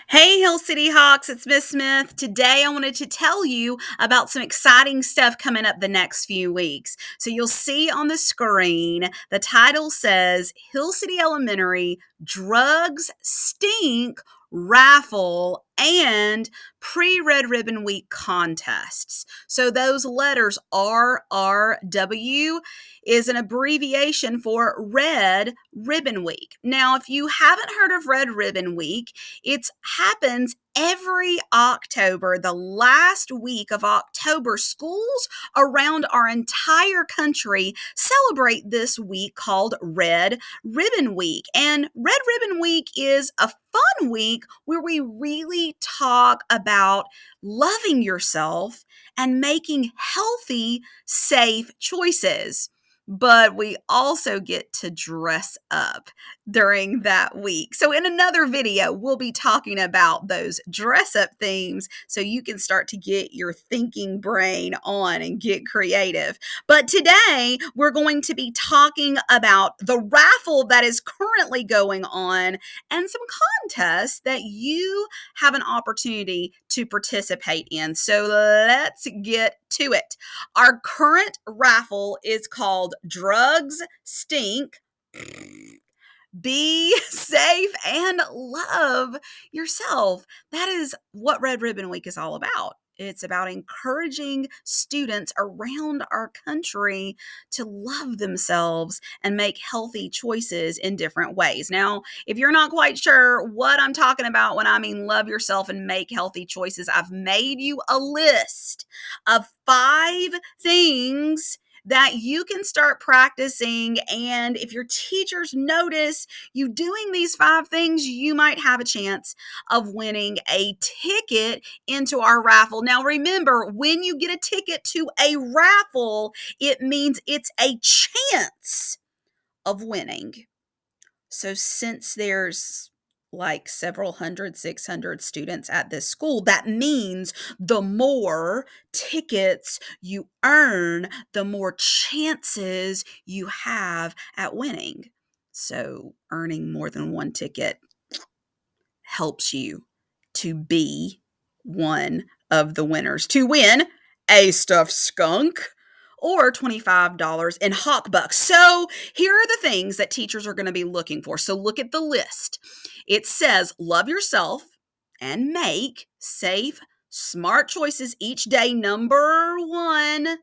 Hey, Hill City Hawks, it's Miss Smith. Today I wanted to tell you about some exciting stuff coming up the next few weeks. So you'll see on the screen, the title says Hill City Elementary Drugs Stink Raffle and Pre-Red Ribbon Week contests. So those letters RRW is an abbreviation for Red Ribbon Week. Now, if you haven't heard of Red Ribbon Week, it happens every October, the last week of October. Schools around our entire country celebrate this week called Red Ribbon Week. And Red Ribbon Week is a fun week where we really talk about loving yourself and making healthy, safe choices. But we also get to dress up during that week. So in another video, we'll be talking about those dress up themes so you can start to get your thinking brain on and get creative. But today, we're going to be talking about the raffle that is currently going on and some contests that you have an opportunity to participate in. So let's get to it. Our current raffle is called Drugs Stink. Be safe and love yourself. That is what Red Ribbon Week is all about. It's about encouraging students around our country to love themselves and make healthy choices in different ways. Now, if you're not quite sure what I'm talking about when I mean love yourself and make healthy choices, I've made you a list of 5 things that you can start practicing. And if your teachers notice you doing these 5 things, you might have a chance of winning a ticket into our raffle. Now, remember, when you get a ticket to a raffle, it means it's a chance of winning. So since there's like several hundred, 600 students at this school, that means the more tickets you earn, the more chances you have at winning. So earning more than one ticket helps you to be one of the winners, to win a stuffed skunk or $25 in Hawk Bucks. So here are the things that teachers are going to be looking for. So look at the list. It says love yourself and make safe, smart choices each day. Number 1,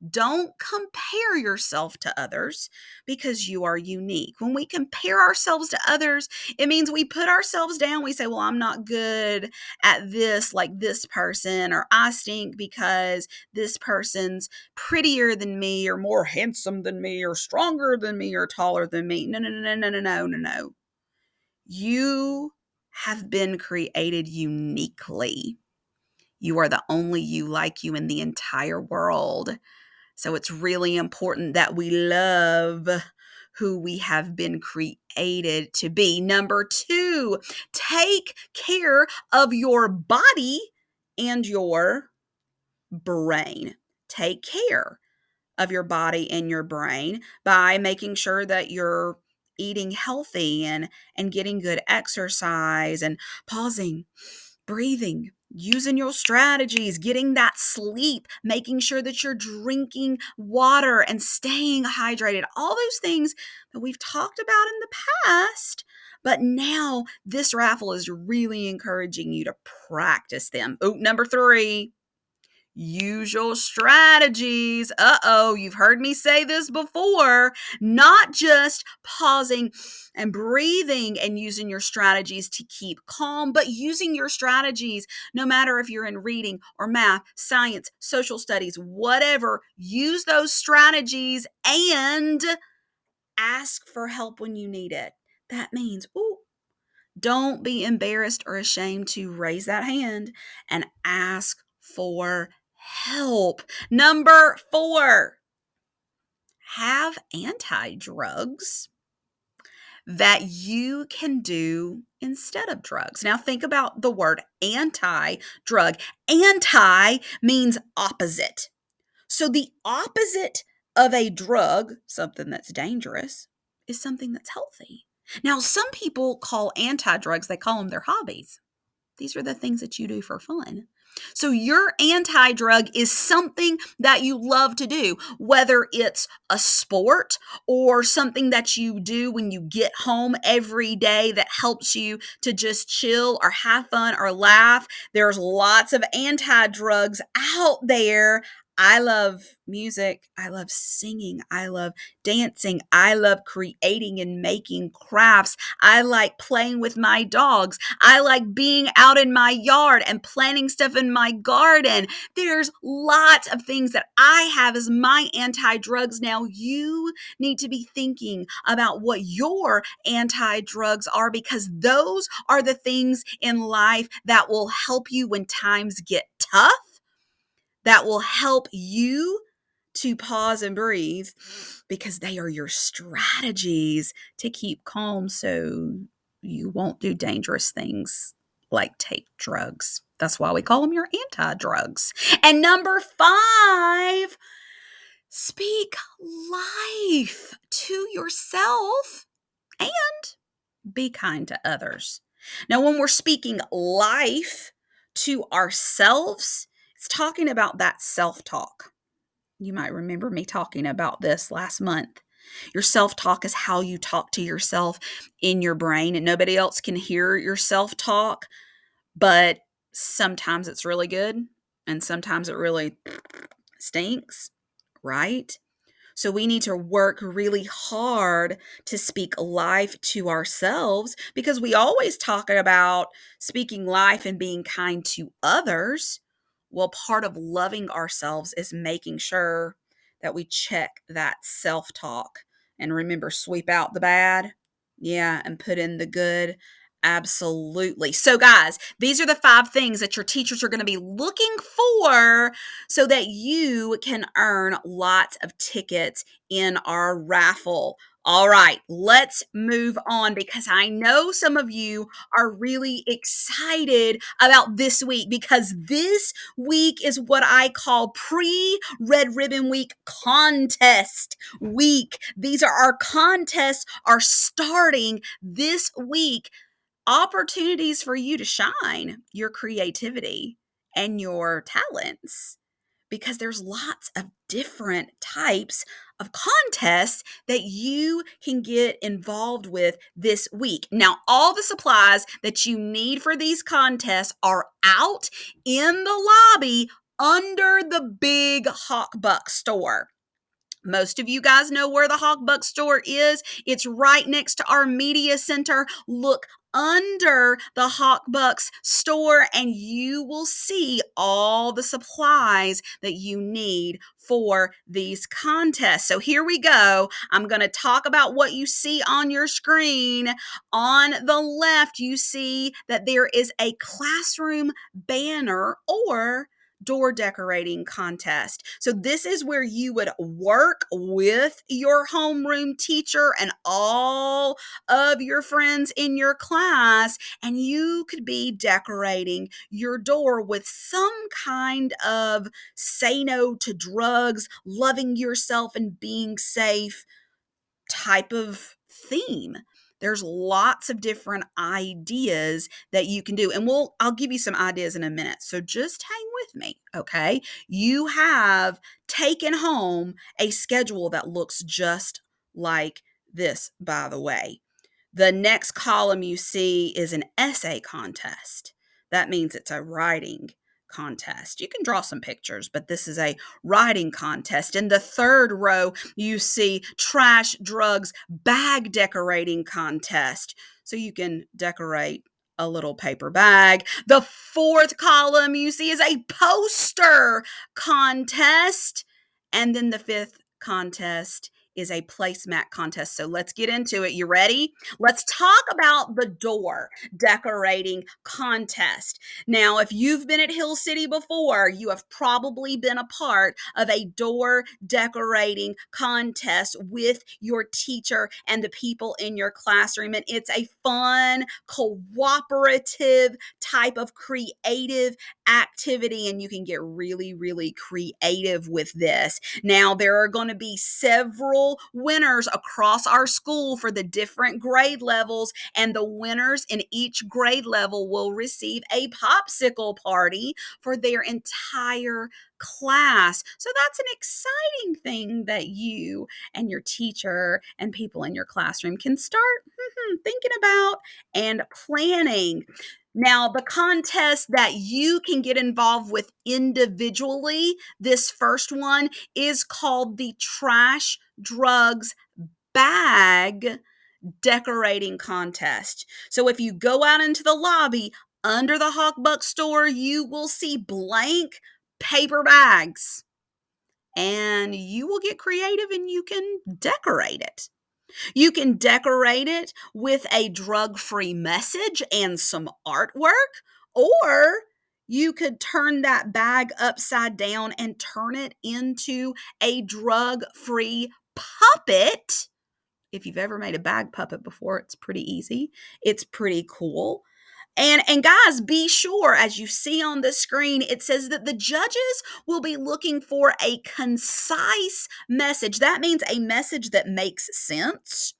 don't compare yourself to others because you are unique. When we compare ourselves to others, it means we put ourselves down. We say, well, I'm not good at this like this person, or I stink because this person's prettier than me, or more handsome than me, or stronger than me, or taller than me. No, no, no, no, no, no, no, no. You have been created uniquely. You are the only you like you in the entire world. So it's really important that we love who we have been created to be. Number 2, take care of your body and your brain. Take care of your body and your brain by making sure that you're eating healthy and getting good exercise and pausing, breathing, using your strategies, getting that sleep, making sure that you're drinking water and staying hydrated. All those things that we've talked about in the past. But now this raffle is really encouraging you to practice them. Oh, number 3. Use your strategies. You've heard me say this before. Not just pausing and breathing and using your strategies to keep calm, but using your strategies no matter if you're in reading or math, science, social studies, whatever. Use those strategies and ask for help when you need it. That means, don't be embarrassed or ashamed to raise that hand and ask for help. Number 4, have anti-drugs that you can do instead of drugs. Now think about the word anti-drug. Anti means opposite. So the opposite of a drug, something that's dangerous, is something that's healthy. Now, some people call anti-drugs, they call them their hobbies. These are the things that you do for fun. So your anti-drug is something that you love to do, whether it's a sport or something that you do when you get home every day that helps you to just chill or have fun or laugh. There's lots of anti-drugs out there. I love music. I love singing. I love dancing. I love creating and making crafts. I like playing with my dogs. I like being out in my yard and planting stuff in my garden. There's lots of things that I have as my anti-drugs. Now you need to be thinking about what your anti-drugs are, because those are the things in life that will help you when times get tough, that will help you to pause and breathe, because they are your strategies to keep calm so you won't do dangerous things like take drugs. That's why we call them your anti-drugs. And number 5, speak life to yourself and be kind to others. Now, when we're speaking life to ourselves, it's talking about that self-talk. You might remember me talking about this last month. Your self-talk is how you talk to yourself in your brain, and nobody else can hear your self-talk, but sometimes it's really good and sometimes it really stinks, right? So we need to work really hard to speak life to ourselves, because we always talk about speaking life and being kind to others. Well, part of loving ourselves is making sure that we check that self-talk and remember, sweep out the bad. Yeah, and put in the good. Absolutely. So guys, these are the 5 things that your teachers are going to be looking for so that you can earn lots of tickets in our raffle. All right, let's move on, because I know some of you are really excited about this week, because this week is what I call pre-Red Ribbon Week contest week. These are our contests are starting this week. Opportunities for you to shine your creativity and your talents, because there's lots of different types of contests that you can get involved with this week. Now, all the supplies that you need for these contests are out in the lobby under the big Hawk Buck store. Most of you guys know where the Hawk Buck store is. It's right next to our media center. Look under the Hawk Bucks store and you will see all the supplies that you need for these contests. So here we go. I'm going to talk about what you see on your screen. On the left, you see that there is a classroom banner or door decorating contest. So this is where you would work with your homeroom teacher and all of your friends in your class, and you could be decorating your door with some kind of say no to drugs, loving yourself and being safe type of theme. There's lots of different ideas that you can do. And I'll give you some ideas in a minute. So just hang with me, okay? You have taken home a schedule that looks just like this, by the way. The next column you see is an essay contest. That means it's a writing contest. You can draw some pictures, but this is a writing contest. In the third row, you see trash, drugs, bag decorating contest. So you can decorate a little paper bag. The fourth column you see is a poster contest. And then the fifth contest is a placemat contest. So let's get into it. You ready? Let's talk about the door decorating contest. Now, if you've been at Hill City before, you have probably been a part of a door decorating contest with your teacher and the people in your classroom. And it's a fun, cooperative type of creative activity, and you can get really, really creative with this. Now, there are going to be several winners across our school for the different grade levels, and the winners in each grade level will receive a popsicle party for their entire class. So that's an exciting thing that you and your teacher and people in your classroom can start thinking about and planning. Now, the contest that you can get involved with individually, this first one is called the Trash Drugs Bag Decorating Contest. So if you go out into the lobby under the Hawk Buck store, you will see blank paper bags, and you will get creative and you can decorate it. You can decorate it with a drug-free message and some artwork, or you could turn that bag upside down and turn it into a drug-free puppet. If you've ever made a bag puppet before, it's pretty easy. It's pretty cool. And guys, be sure, as you see on the screen, it says that the judges will be looking for a concise message. That means a message that makes sense,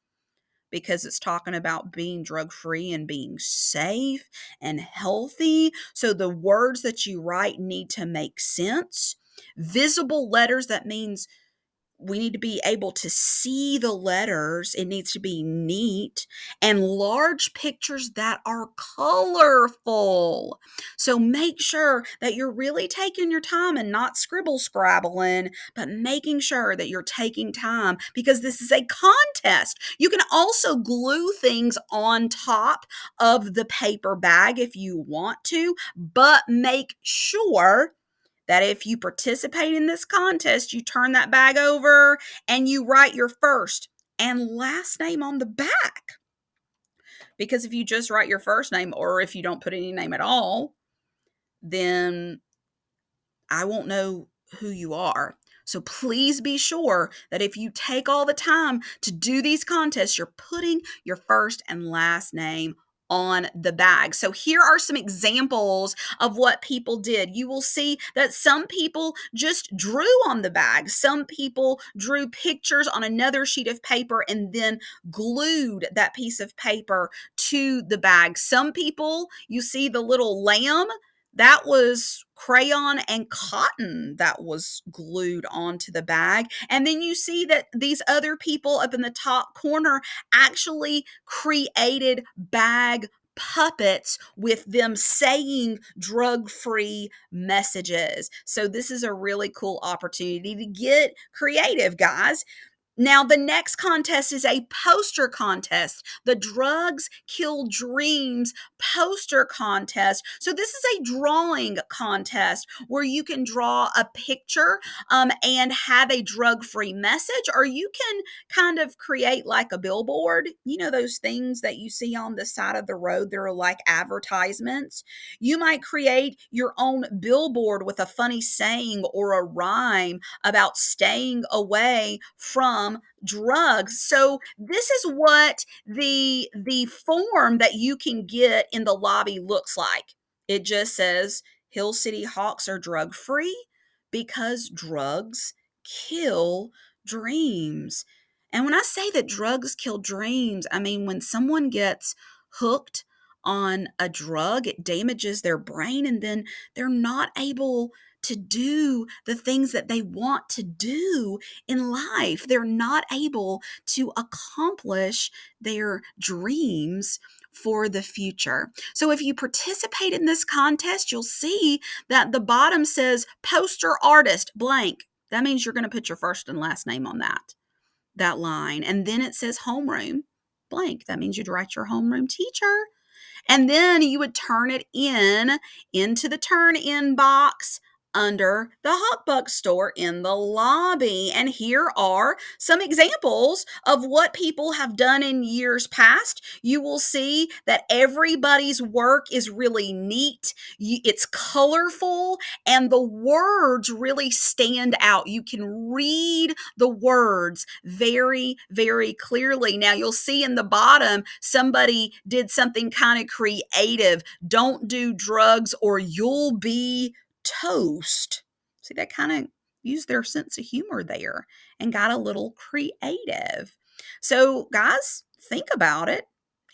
because it's talking about being drug-free and being safe and healthy. So the words that you write need to make sense. Visible letters, that means we need to be able to see the letters. It needs to be neat, and large pictures that are colorful. So make sure that you're really taking your time and not scribble scrabbling, but making sure that you're taking time, because this is a contest. You can also glue things on top of the paper bag if you want to, but make sure that if you participate in this contest, you turn that bag over and you write your first and last name on the back. Because if you just write your first name, or if you don't put any name at all, then I won't know who you are. So please be sure that if you take all the time to do these contests, you're putting your first and last name on the bag. So here are some examples of what people did. You will see that some people just drew on the bag. Some people drew pictures on another sheet of paper and then glued that piece of paper to the bag. Some people, you see the little lamb, that was crayon and cotton that was glued onto the bag. And then you see that these other people up in the top corner actually created bag puppets with them saying drug-free messages. So this is a really cool opportunity to get creative, guys. Now, the next contest is a poster contest, the Drugs Kill Dreams poster contest. So this is a drawing contest where you can draw a picture and have a drug-free message, or you can kind of create like a billboard. You know those things that you see on the side of the road? They're like advertisements. You might create your own billboard with a funny saying or a rhyme about staying away from drugs. So this is what the form that you can get in the lobby looks like. It just says Hill City Hawks are drug free because drugs kill dreams. And when I say that drugs kill dreams, I mean when someone gets hooked on a drug, it damages their brain, and then they're not able to do the things that they want to do in life. They're not able to accomplish their dreams for the future. So if you participate in this contest, you'll see that the bottom says poster artist blank. That means you're going to put your first and last name on that line. And then it says homeroom blank. That means you'd write your homeroom teacher. And then you would turn it into the turn in box under the Hawk Buck store in the lobby. And here are some examples of what people have done in years past. You will see that everybody's work is really neat. It's colorful, and the words really stand out. You can read the words very, very clearly. Now, you'll see in the bottom, somebody did something kind of creative. Don't do drugs or you'll be toast. See, that kind of used their sense of humor there and got a little creative. So, guys, think about it.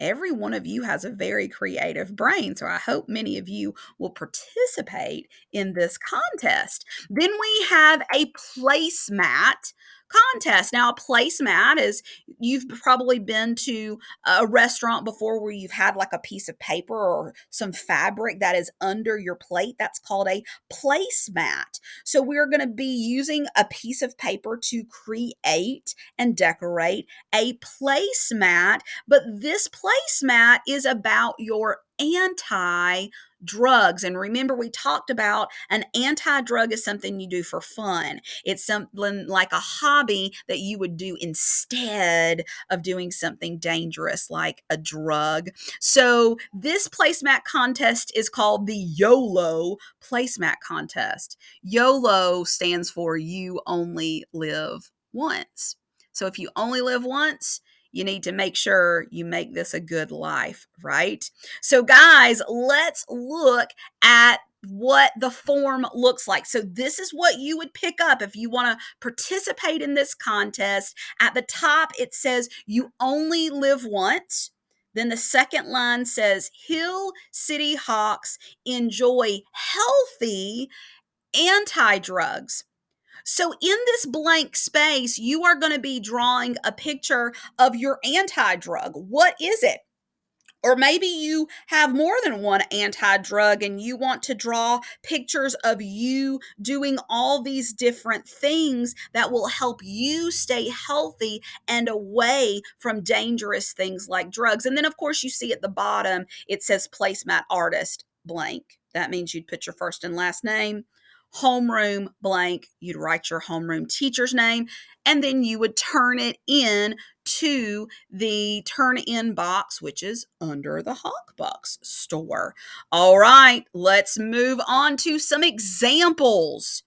Every one of you has a very creative brain, so I hope many of you will participate in this contest. Then we have a placemat contest. Now, a placemat is, you've probably been to a restaurant before where you've had like a piece of paper or some fabric that is under your plate. That's called a placemat. So we're going to be using a piece of paper to create and decorate a placemat, but this placemat is about your anti-drugs. And remember, we talked about an anti-drug is something you do for fun. It's something like a hobby that you would do instead of doing something dangerous like a drug. So this placemat contest is called the YOLO placemat contest. YOLO stands for you only live once. So if you only live once, you need to make sure you make this a good life, right? So guys, let's look at what the form looks like. So this is what you would pick up if you want to participate in this contest. At the top, it says you only live once. Then the second line says Hill City Hawks enjoy healthy anti-drugs. So in this blank space, you are going to be drawing a picture of your anti-drug. What is it? Or maybe you have more than one anti-drug and you want to draw pictures of you doing all these different things that will help you stay healthy and away from dangerous things like drugs. And then, of course, you see at the bottom, it says placemat artist blank. That means you'd put your first and last name. Homeroom blank, you'd write your homeroom teacher's name, and then you would turn it in to the turn in box, which is under the Hawk Bucks store. All right, let's move on to some examples.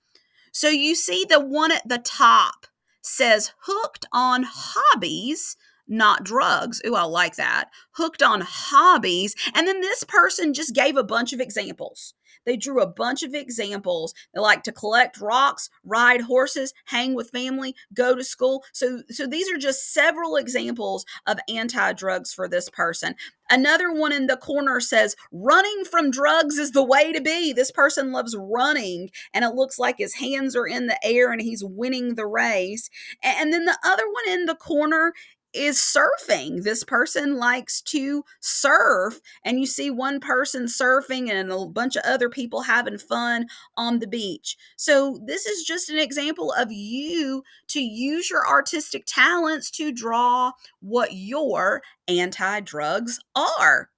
So you see the one at the top says hooked on hobbies, not drugs. Ooh, I like that. Hooked on hobbies. And then this person just gave a bunch of examples. They drew a bunch of examples. They like to collect rocks, ride horses, hang with family, go to school. So these are just several examples of anti-drugs for this person. Another one in the corner says, running from drugs is the way to be. This person loves running, and it looks like his hands are in the air and he's winning the race. And then the other one in the corner is surfing. This person likes to surf, and you see one person surfing and a bunch of other people having fun on the beach. So this is just an example of you to use your artistic talents to draw what your anti-drugs are.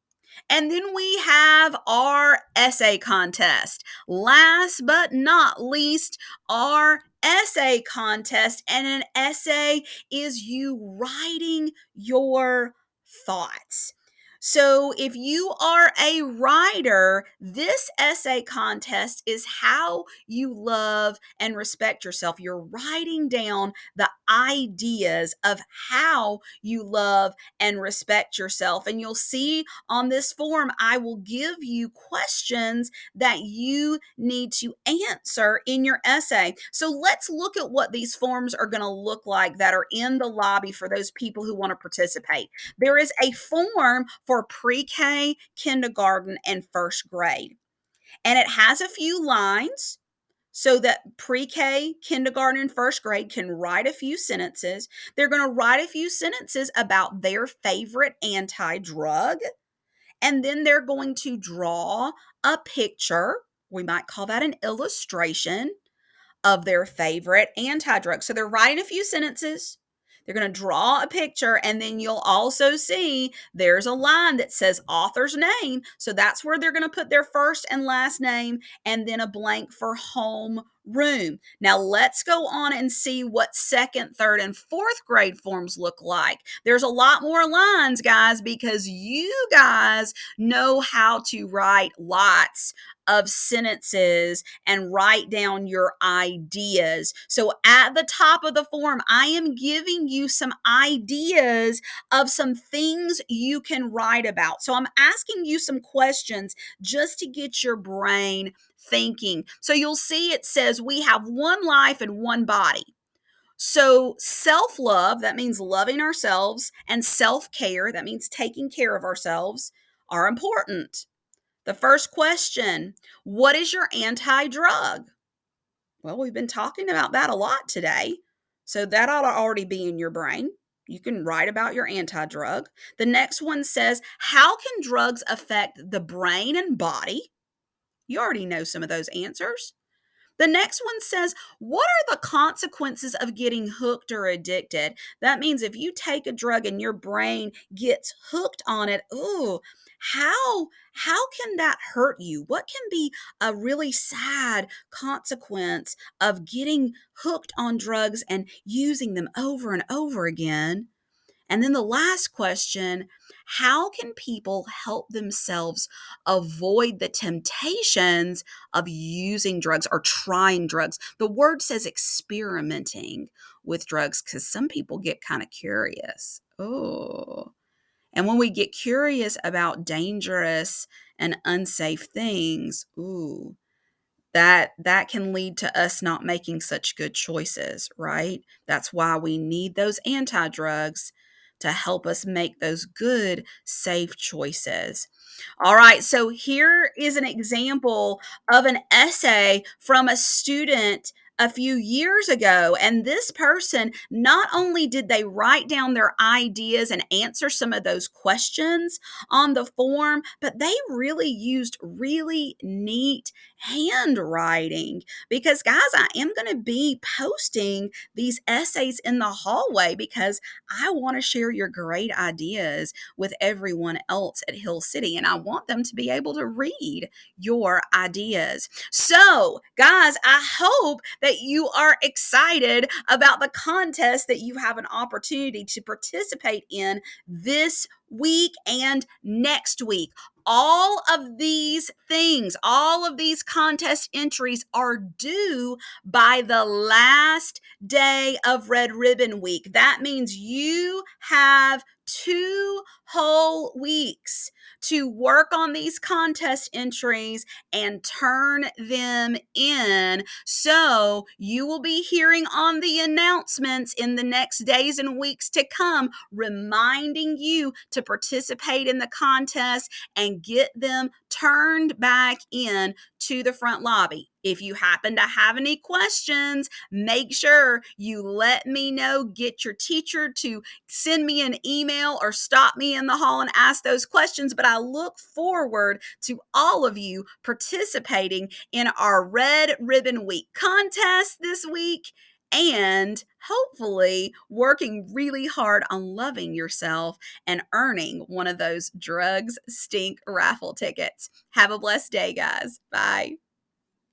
And then we have our essay contest. Last but not least, our essay contest. And an essay is you writing your thoughts. So if you are a writer, this essay contest is how you love and respect yourself. You're writing down the ideas of how you love and respect yourself. And you'll see on this form, I will give you questions that you need to answer in your essay. So let's look at what these forms are going to look like that are in the lobby for those people who want to participate. There is a form for pre-K, kindergarten, and first grade. And it has a few lines so that pre-K, kindergarten, and first grade can write a few sentences. They're going to write a few sentences about their favorite anti-drug. And then they're going to draw a picture. We might call that an illustration of their favorite anti-drug. So they're writing a few sentences. They're going to draw a picture, and then you'll also see there's a line that says author's name. So that's where they're going to put their first and last name, and then a blank for home room. Now let's go on and see what second, third, and fourth grade forms look like. There's a lot more lines, guys, because you guys know how to write lots of sentences and write down your ideas. So at the top of the form, I am giving you some ideas of some things you can write about. So I'm asking you some questions just to get your brain thinking. So you'll see it says we have one life and one body. So self-love, that means loving ourselves, and self-care, that means taking care of ourselves, are important. The first question, what is your anti-drug? Well, we've been talking about that a lot today. So that ought to already be in your brain. You can write about your anti-drug. The next one says, how can drugs affect the brain and body? You already know some of those answers. The next one says, what are the consequences of getting hooked or addicted? That means if you take a drug and your brain gets hooked on it, ooh, how can that hurt you? What can be a really sad consequence of getting hooked on drugs and using them over and over again? And then the last question, how can people help themselves avoid the temptations of using drugs or trying drugs? The word says experimenting with drugs because some people get kind of curious. Oh. And when we get curious about dangerous and unsafe things, ooh, that can lead to us not making such good choices, right? That's why we need those anti-drugs to help us make those good, safe choices. All right, so here is an example of an essay from a student a few years ago. And this person, not only did they write down their ideas and answer some of those questions on the form, but they really used really neat handwriting because, guys, I am going to be posting these essays in the hallway because I want to share your great ideas with everyone else at Hill City, and I want them to be able to read your ideas. So, guys, I hope that you are excited about the contest that you have an opportunity to participate in this week and next week. All of these things, all of these contest entries are due by the last day of Red Ribbon Week. That means you have 2 whole weeks to work on these contest entries and turn them in. So you will be hearing on the announcements in the next days and weeks to come, reminding you to participate in the contest and get them turned back in to the front lobby. If you happen to have any questions, make sure you let me know. Get your teacher to send me an email or stop me in the hall and ask those questions. But I look forward to all of you participating in our Red Ribbon Week contest this week and hopefully working really hard on loving yourself and earning one of those Drugs Stink raffle tickets. Have a blessed day, guys. Bye.